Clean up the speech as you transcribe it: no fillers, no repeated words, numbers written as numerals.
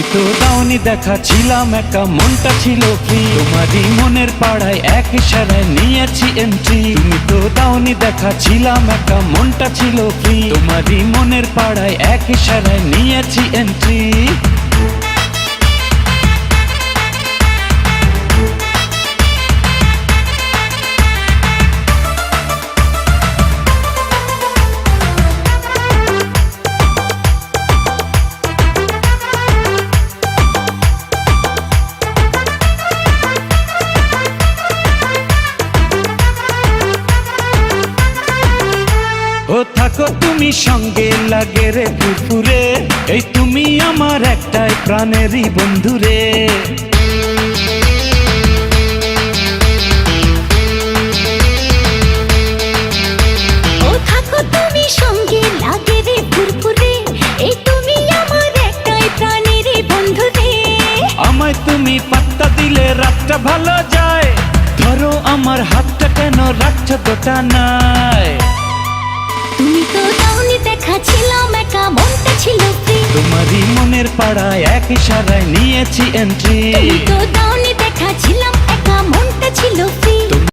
তুমি তো দাওনি দেখা, ছিলাম একা, মনটা ছিল ফ্রি। তোমারই মনের পাড়ায় এক ইশারায় নিয়েছি এন্ট্রি। তুমি তো দাওনি দেখা, ছিলাম একা, মনটা ছিল ফ্রি। তোমারই মনের পাড়ায় এক ইশারায় নিয়েছি এন্ট্রি। ও থাকো তুমি সঙ্গে, লাগে রে ফুরফুরে, এই তুমি আমার একটাই প্রাণেরই বন্ধুরে। ও থাকো তুমি সঙ্গে, লাগে রে ফুরফুরে, এই তুমি আমার একটাই প্রাণেরই বন্ধুরে। আমায় তুমি পাত্তা দিলে রাতটা ভালো যায়, ধরো আমার হাতটা কেন রাখছো দুটা নাই। তুমি তো দাওনি দেখা, ছিলাম একা, মনটা ছিল ফ্রি। তোমারই মনের পাড়ায় এক ইশারায় নিয়েছি এন্ট্রি। তুমি তো দাওনি